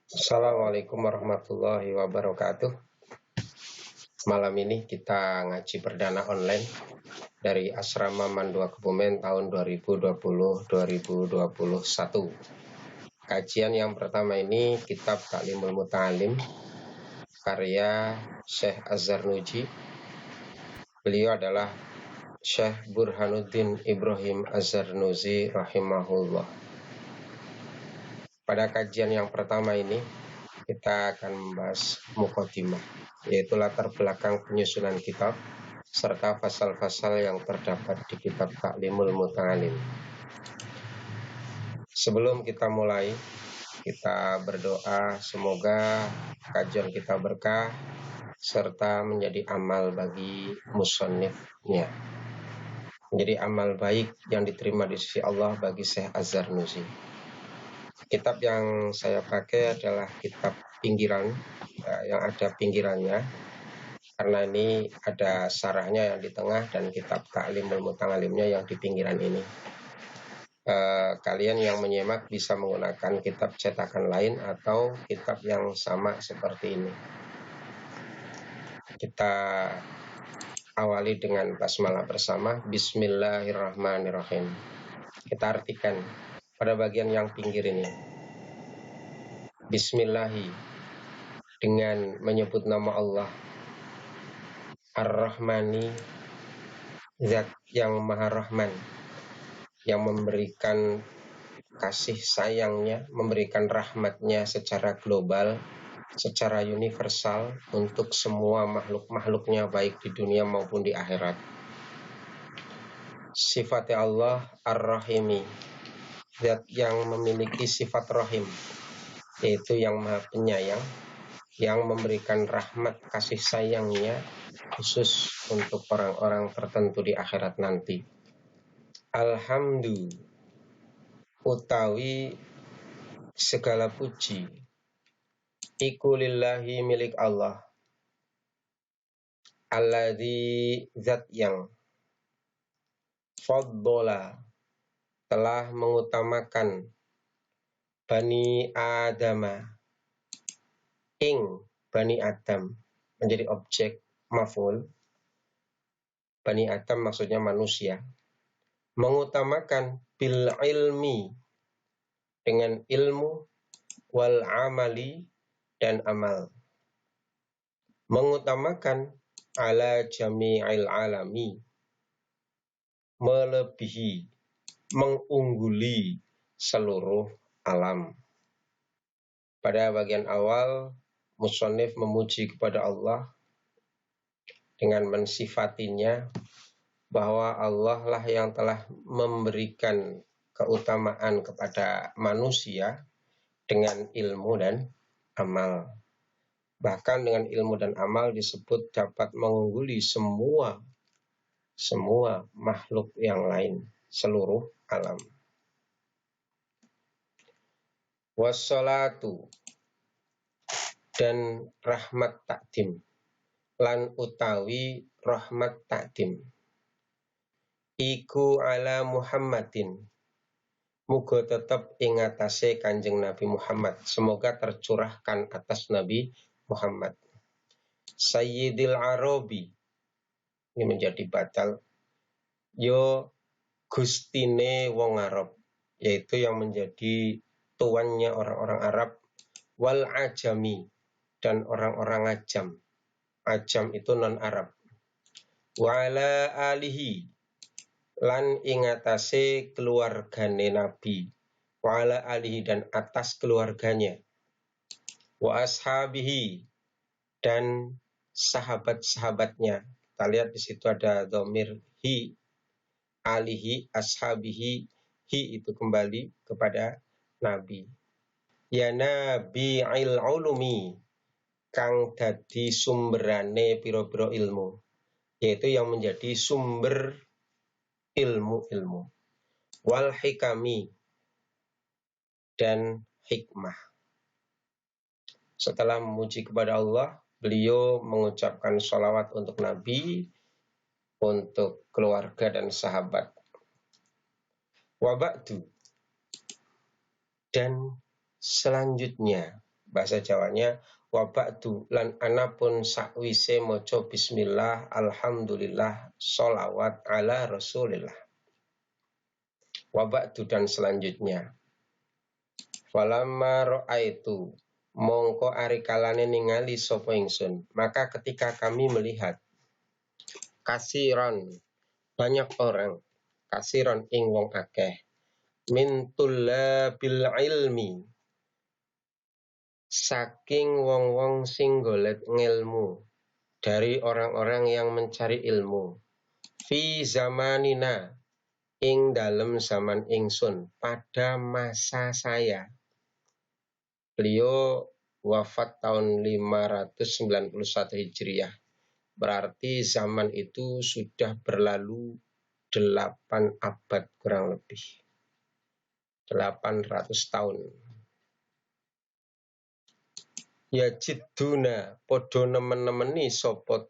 Assalamualaikum warahmatullahi wabarakatuh. Malam ini kita ngaji perdana online dari Asrama Mandua Kebumen tahun 2020-2021. Kajian yang pertama ini kitab Ta'limul Muta'alim karya Syekh Az-Zarnuji. Beliau adalah Syekh Burhanuddin Ibrahim Az-Zarnuji rahimahullah. Pada kajian yang pertama ini kita akan membahas muqaddimah, yaitu latar belakang penyusunan kitab serta pasal-pasal yang terdapat di kitab Ta'limul Muta'alim. Sebelum kita mulai, kita berdoa semoga kajian kita berkah serta menjadi amal bagi musannifnya, menjadi amal baik yang diterima di sisi Allah bagi Syekh Az-Zarnuji. Kitab yang saya pakai adalah kitab pinggiran, yang ada pinggirannya, karena ini ada sarahnya yang di tengah dan kitab Ta'limul Muta'alimnya yang di pinggiran ini. Kalian yang menyimak bisa menggunakan kitab cetakan lain atau kitab yang sama seperti ini. Kita awali dengan basmalah bersama. Bismillahirrahmanirrahim. Kita artikan pada bagian yang pinggir ini. Bismillahi, dengan menyebut nama Allah. Ar-Rahmani, zat yang maha rahman, yang memberikan kasih sayangnya, memberikan rahmatnya secara global, secara universal untuk semua makhluk-makhluknya, baik di dunia maupun di akhirat. Sifat Allah Ar-Rahimi, zat yang memiliki sifat rahim, yaitu yang maha penyayang, yang memberikan rahmat kasih sayangnya khusus untuk orang-orang tertentu di akhirat nanti. Alhamdulillah, utawi segala puji iku lillahi, milik Allah. Alladzi, zat yang faddola, telah mengutamakan Bani Adama, ing Bani Adam, menjadi objek maf'ul. Bani Adam maksudnya manusia. Mengutamakan bil ilmi, dengan ilmu, wal amali, dan amal. Mengutamakan ala jami'il alami, melebihi, mengungguli seluruh alam. Pada bagian awal, musannif memuji kepada Allah dengan mensifatinya bahwa Allah lah yang telah memberikan keutamaan kepada manusia dengan ilmu dan amal. Bahkan dengan ilmu dan amal disebut dapat mengungguli semua makhluk yang lain, seluruh alam. Wassalatu, dan rahmat takdim, lan utawi rahmat takdim, iku ala Muhammadin, muga tetap ing atase Kanjeng Nabi Muhammad, semoga tercurahkan atas Nabi Muhammad. Sayyidil Arabi, ini menjadi batal, yo gustine wong Arab, yaitu yang menjadi tuannya orang-orang Arab, wal ajami, dan orang-orang ajam. Ajam itu non Arab. Wa ala alihi, lan ingatase keluargane Nabi, wa ala alihi, dan atas keluarganya, wa ashabihi, dan sahabat-sahabatnya. Kita lihat di situ ada dhamir hi, alihi, ashabihi, hi itu kembali kepada Nabi. Ya Nabi ulumi, kang dadi sumberane piro-piro ilmu, yaitu yang menjadi sumber ilmu-ilmu. Wal hikami, dan hikmah. Setelah memuji kepada Allah, beliau mengucapkan sholawat untuk Nabi, untuk keluarga dan sahabat. Wa ba'du, dan selanjutnya, Bahasa Jawanya wa ba'du lan anapun sakwise maca bismillah alhamdulillah sholawat ala rasulillah. Wa ba'du dan selanjutnya falamma ra'aitu mongko ari kalane ningali sapa ingsun, maka ketika kami melihat kasiron banyak orang, kasiron ing wong akeh, min tullabil ilmi saking wong-wong sing golek ngilmu, dari orang-orang yang mencari ilmu, fi zamanina ing dalem zaman ingsun, pada masa saya. Beliau wafat tahun 591 Hijriah. Berarti zaman itu sudah berlalu 8 abad kurang lebih. 800 tahun. Ya jiduna podo nemen-nemeni sopo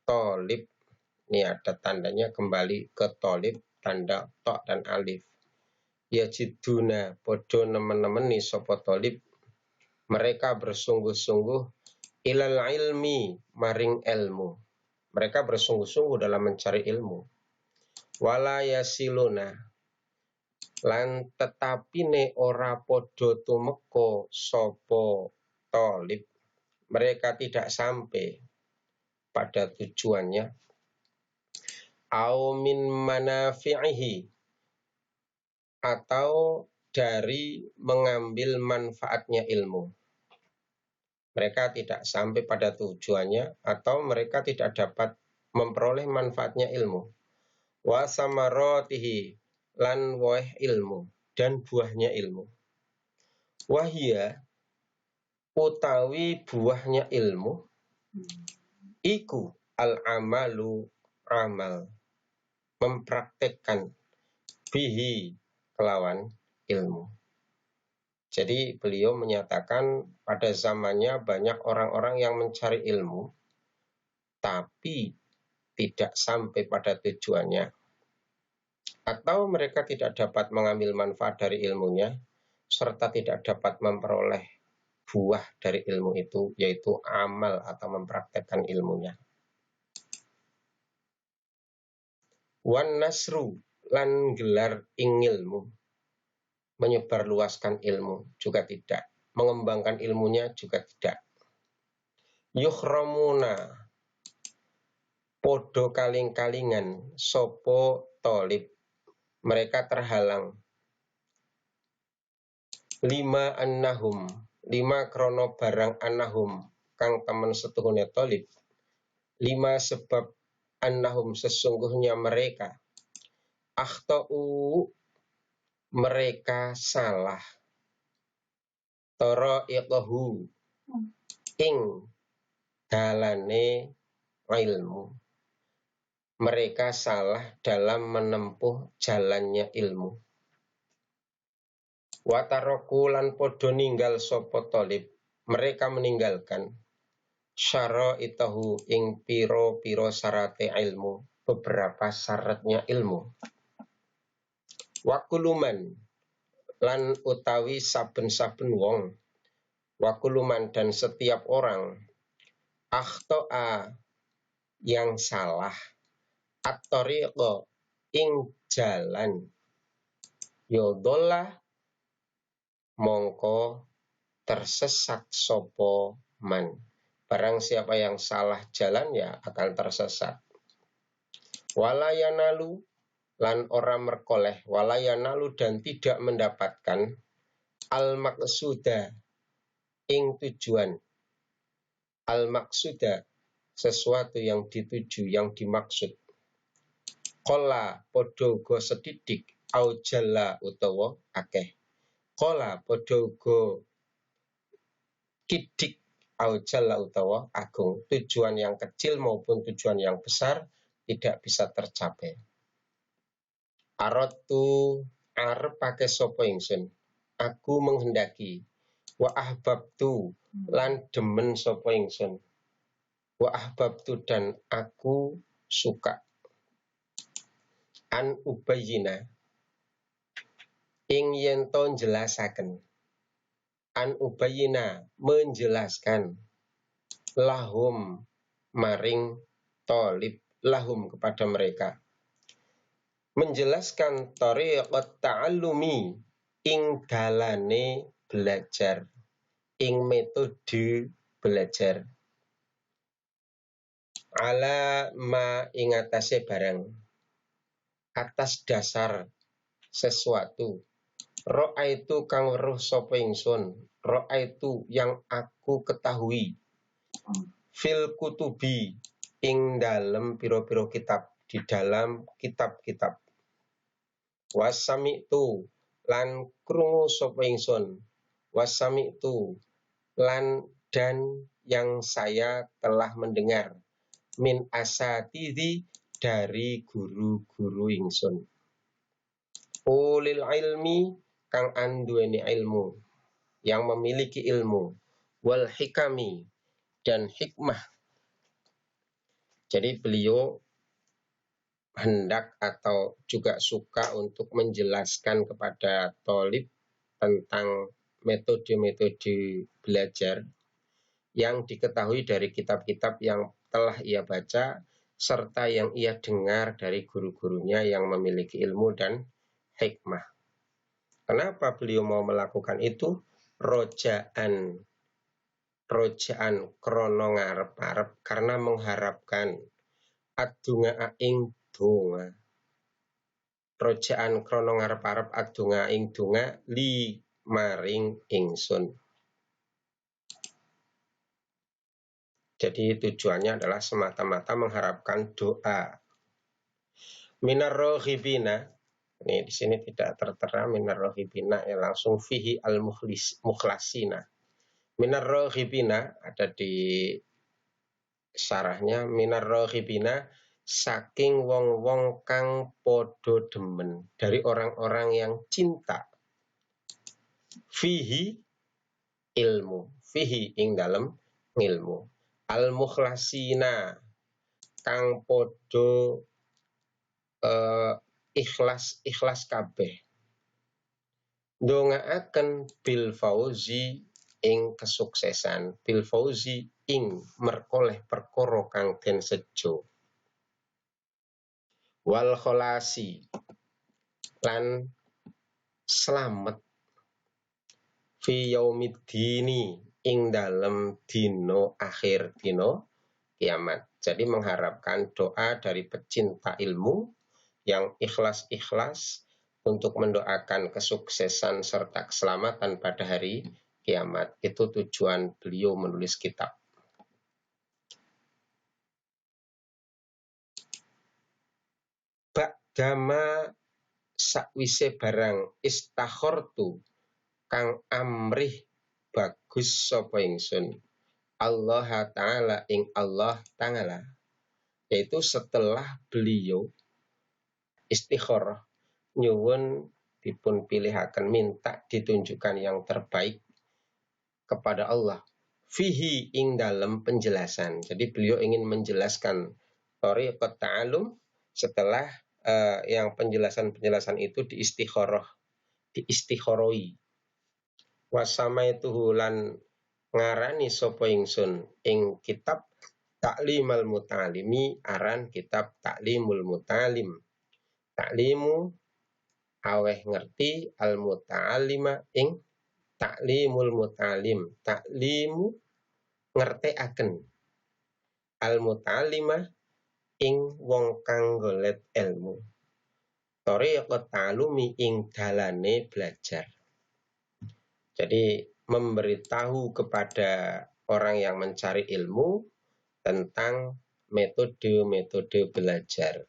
tolib. Ini ada tandanya kembali ke tolib, tanda tok dan alif. Ya jiduna podo nemen-nemeni sopo tolib. Mereka bersungguh-sungguh ilal ilmi maring ilmu. Mereka bersungguh-sungguh dalam mencari ilmu. Wala yasiluna lan tetapine ora podo tumeka sopo tolib, mereka tidak sampai pada tujuannya. Au min manafi'ihi atau dari mengambil manfaatnya ilmu. Mereka tidak sampai pada tujuannya atau mereka tidak dapat memperoleh manfaatnya ilmu. Wa samaratihi lan woh ilmu dan buahnya ilmu. Wahia utawi buahnya ilmu iku al-amalu amal, mempraktekkan bihi kelawan ilmu. Jadi beliau menyatakan pada zamannya banyak orang-orang yang mencari ilmu tapi tidak sampai pada tujuannya, atau mereka tidak dapat mengambil manfaat dari ilmunya serta tidak dapat memperoleh buah dari ilmu itu, yaitu amal atau mempraktekkan ilmunya. Wan nasru lan gelar ing ilmu, menyebarluaskan ilmu juga tidak, mengembangkan ilmunya juga tidak. Yukhramuna podo kaling-kalingan sopo tolib, mereka terhalang. Lima annahum, lima krono barang annahum kang temen setuhune tolib. Lima sebab annahum sesungguhnya mereka akhtau mereka salah toro iqahu ing dalane ilmu, mereka salah dalam menempuh jalannya ilmu. Wataroku lan podo ninggal sopo tolib, mereka meninggalkan syara itahu ing piro-piro syarate ilmu, beberapa syaratnya ilmu. Wakuluman lan utawi saben-saben wong, wakuluman dan setiap orang, akhto'a yang salah, at-tariqa ing jalan, yodolah mongko tersesat sopo man. Barang siapa yang salah jalan ya akan tersesat. Walayanalu lan orang merkoleh, walayanalu dan tidak mendapatkan al-maksuda ing tujuan. Al-maksuda sesuatu yang dituju, yang dimaksud. Kola podogo sedidik, au jala utawa akeh. Kola podogo kidik, au jala utawa agung. Tujuan yang kecil maupun tujuan yang besar tidak bisa tercapai. Arotu arep pakai sopo ingsun, aku menghendaki. Wa ahbabtu lan demen sopo ingsun. Wa ahbabtu dan aku suka. An ubayina ing yen to jelasaken. an ubayina menjelaskan lahum maring tolib lahum kepada mereka, menjelaskan thariqat ta'allumi ing dalane belajar, ing metode belajar, ala ma ing atase barang, atas dasar sesuatu, ra'aitu kang weruh sapa ingsun, ra'aitu yang aku ketahui, fil kutubi ing dalem piro-piro kitab, di dalam kitab-kitab, wasami'tu lan krungu sapa ingsun, wasami'tu lan dan yang saya telah mendengar, min asatidhi dari guru-guru ingsun, ulil ilmi kang anduweni ilmu, yang memiliki ilmu, wal hikami dan hikmah. Jadi beliau hendak atau juga suka untuk menjelaskan kepada thalib tentang metode-metode belajar yang diketahui dari kitab-kitab yang telah ia baca serta yang ia dengar dari guru-gurunya yang memiliki ilmu dan hikmah. Kenapa beliau mau melakukan itu? Rojaan krono ngarep-arep, karena mengharapkan adunga ing donga, rojaan krono ngarep-arep adunga ing donga li maring ingsun. Jadi tujuannya adalah semata-mata mengharapkan doa. Minar rohibina, ini di sini tidak tertera minar rohibina, ya langsung fihi al mukhlasina. Minar rohibina ada di sarahnya, minar rohibina saking wong-wong kang podo demen, dari orang-orang yang cinta, fihi ilmu, fihi ing dalem ilmu, al mukhlasina kang podo ikhlas kabeh, ndongaaken bil fauzi ing kesuksesan, bil fauzi ing merkoleh perkara kang den sejo, wal kholasi lan slamet, fi yaumiddini ing dalem dino akhir, dino kiamat. Jadi mengharapkan doa dari pecinta ilmu yang ikhlas-ikhlas untuk mendoakan kesuksesan serta keselamatan pada hari kiamat. Itu tujuan beliau menulis kitab. Ba'dama sakwise barang istakhortu kang amrih bagus sapa ingsun, Allah Ta'ala ing Allah Ta'ala, yaitu setelah beliau istikharah nyuwun dipun pilihaken, minta ditunjukkan yang terbaik kepada Allah, fihi ing dalam penjelasan. Jadi beliau ingin menjelaskan thariqat ta'alum setelah yang penjelasan-penjelasan itu diistikharoi. Wasama itu lan ngarani sapa ingsun ing kitab Ta'limul Muta'alimi, aran kitab Ta'limul Muta'alim. Ta'limu aweh ngerti, al muta'alima ing ta'limul muta'alim, ta'limu ngertekaken, al muta'alima ing wong kang golet ilmu, thariqat ta'alumi ing dalane belajar. Jadi memberitahu kepada orang yang mencari ilmu tentang metode-metode belajar.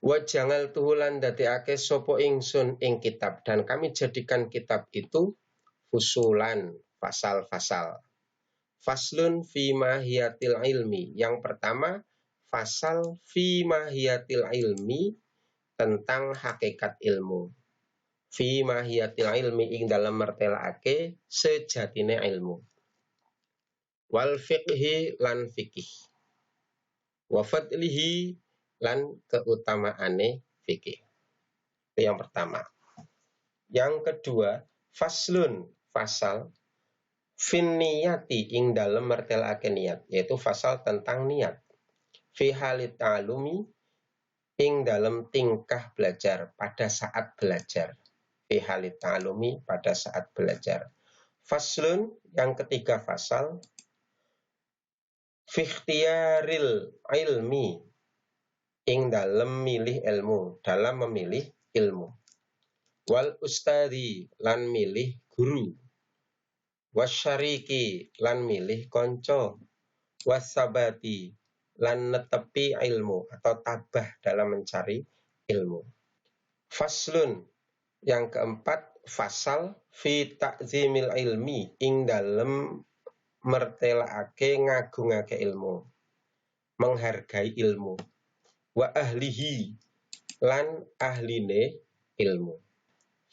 Wajangal tuhulan dadiake sopo ingsun ing kitab, dan kami jadikan kitab itu fusulan, fasal-fasal. Faslun fi mahiyatil ilmi, yang pertama fasal fi mahiyatil ilmi, tentang hakikat ilmu. Fi mahiyatil ilmi ing dalam mertelaake sejatine ilmu. Wal fiqhi lan fikih. Wa fadlihi lan keutamaane fikih. Itu yang pertama. Yang kedua, faslun fasal fin niyati ing dalem mertelake niat, yaitu fasal tentang niat. Fi halit ta'alumi ing dalem tingkah belajar pada saat belajar. Fi halit ta'alumi pada saat belajar. Faslun yang ketiga fasal fi ikhtiyaril ilmi ing dalem milih ilmu, dalam memilih ilmu. Wal ustadi lan milih guru. Wasyariki lan milih konco. Wasabati lan netepi ilmu atau tabah dalam mencari ilmu. Faslun yang keempat fasal fi ta'zimil ilmi ing dalem mertelaake ngagungake ilmu, menghargai ilmu. Wa ahlihi lan ahline ilmu.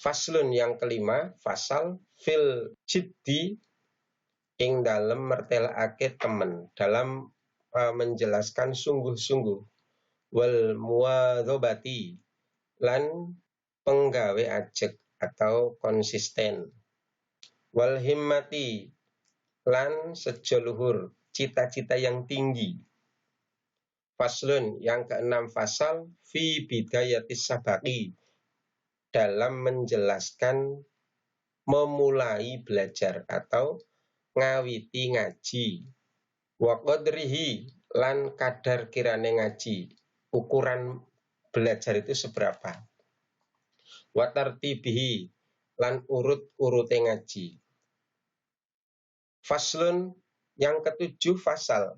Faslun yang kelima fasal fil jiddi ing dalem mertelaake temen, dalam menjelaskan sungguh-sungguh. Wal muwadzabati lan penggawe ajek atau konsisten. Wal himmati lan sejo luhur, cita-cita yang tinggi. Faslun yang keenam fasal fi bidayatis sabaqi, dalam menjelaskan memulai belajar atau ngawiti ngaji. Wa qadrihi lan kadar kirane ngaji, ukuran belajar itu seberapa. Wa tartibihi lan urut-urute ngaji. Faslun yang ketujuh fasal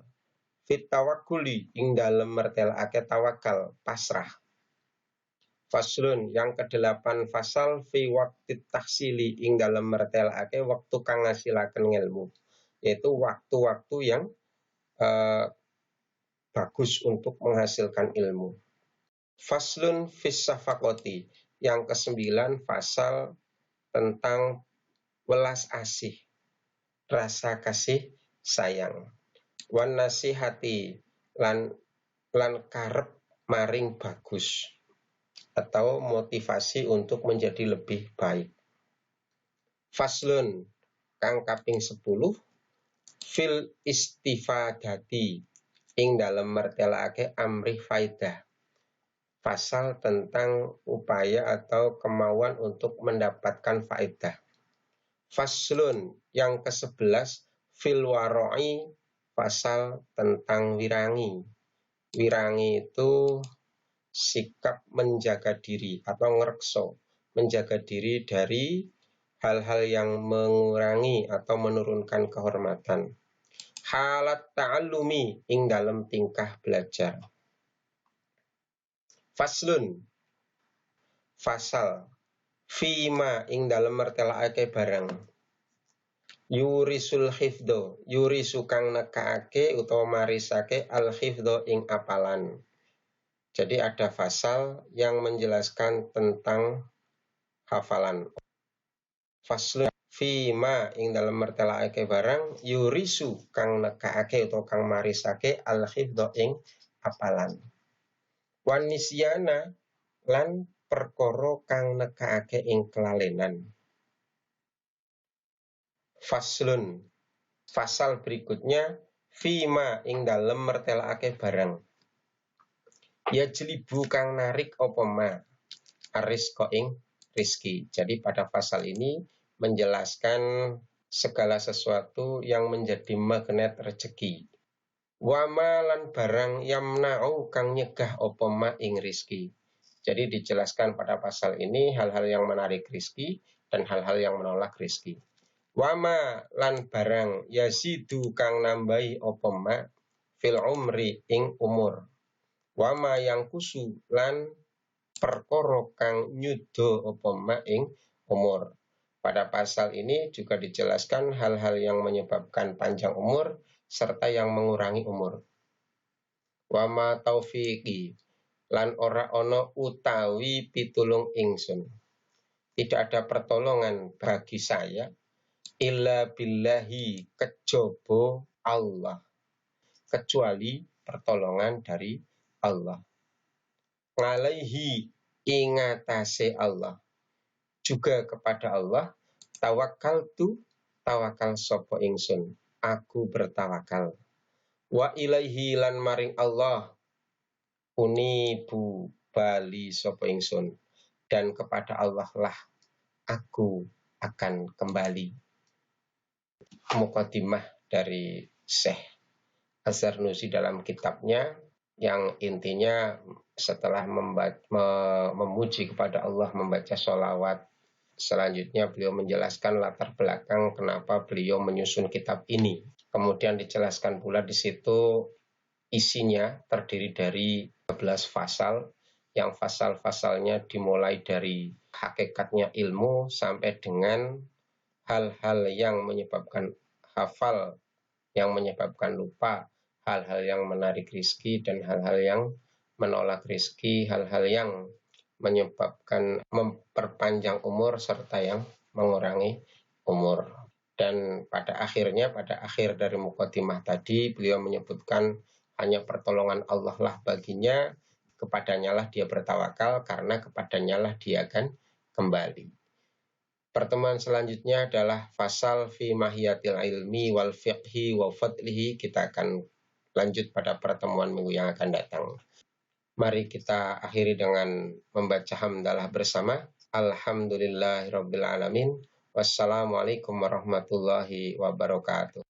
fit tawakkuli ing dalem mertelake tawakal, pasrah. Faslun yang kedelapan fasal fi waqtit tahsili ing dalem mertelake waktu kang ngasilaken ilmu, yaitu waktu-waktu yang bagus untuk menghasilkan ilmu. Faslun fis safaqati yang kesembilan fasal tentang welas asih, rasa kasih sayang. Wan nasihati lan karep maring bagus atau motivasi untuk menjadi lebih baik. Faslun kang kaping 10 fil istifadati ing dalem mertelake amrih faidah, pasal tentang upaya atau kemauan untuk mendapatkan faedah. Faslun yang ke-11 fil waro'i, pasal tentang wirangi. Wirangi itu sikap menjaga diri atau ngerekso, menjaga diri dari hal-hal yang mengurangi atau menurunkan kehormatan. Halat ta'allumi ing dalam tingkah belajar. Faslun fasal fima ing dalam mertelaake barang. Yurisul hifdo, yurisu kang nekaake utawa marisake al hifdo ing apalan. Jadi ada fasal yang menjelaskan tentang hafalan. Faslun fima ing dalam mertelaake barang yurisu kang nekaake utawa kang marisake al hifdo ing apalan. Wan nisyana lan perkara kang nekaake ing kelalenan. Faslun fasal berikutnya fima ing dalem mertelake barang. Ya jelibu kang narik apa ma arisqa ing rizki. Jadi pada fasal ini menjelaskan segala sesuatu yang menjadi magnet rezeki. Wama lan barang yamna'u kang nyegah apa ma ing rizki. Jadi dijelaskan pada pasal ini hal-hal yang menarik rizki dan hal-hal yang menolak rizki. Wama lan barang yazidu kang nambahi apa ma fil umri ing umur. Wama yang kusu lan perkara kang nyuda apa ma ing umur. Pada pasal ini juga dijelaskan hal-hal yang menyebabkan panjang umur serta yang mengurangi umur. Wama taufiqi lan ora ono utawi pitulung ingsun. Tidak ada pertolongan bagi saya illa billahi kejaba Allah, kecuali pertolongan dari Allah. Ngalaihi ingatase Allah, juga kepada Allah tawakkaltu tawakal sapa ingsun, aku bertawakal. Wa ilaihi lan maring Allah unibu bali sapa ingsun, dan kepada Allah lah aku akan kembali. Mukadimah dari Syekh Az-Zarnuji dalam kitabnya, yang intinya setelah memuji kepada Allah, membaca sholawat, selanjutnya beliau menjelaskan latar belakang kenapa beliau menyusun kitab ini. Kemudian dijelaskan pula di situ isinya terdiri dari 12 pasal, yang pasal-pasalnya dimulai dari hakikatnya ilmu sampai dengan hal-hal yang menyebabkan hafal, yang menyebabkan lupa, hal-hal yang menarik rizki dan hal-hal yang menolak rizki, hal-hal yang menyebabkan memperpanjang umur serta yang mengurangi umur. Dan pada akhirnya, pada akhir dari mukadimah tadi, beliau menyebutkan hanya pertolongan Allah lah baginya, kepadanya lah dia bertawakal, karena kepadanya lah dia akan kembali. Pertemuan selanjutnya adalah fasal fi mahiyatil ilmi wal fiqhi wa fadlihi. Kita akan lanjut pada pertemuan minggu yang akan datang. Mari kita akhiri dengan membaca hamdalah bersama. Alhamdulillahirabbil alamin. Wassalamualaikum warahmatullahi wabarakatuh.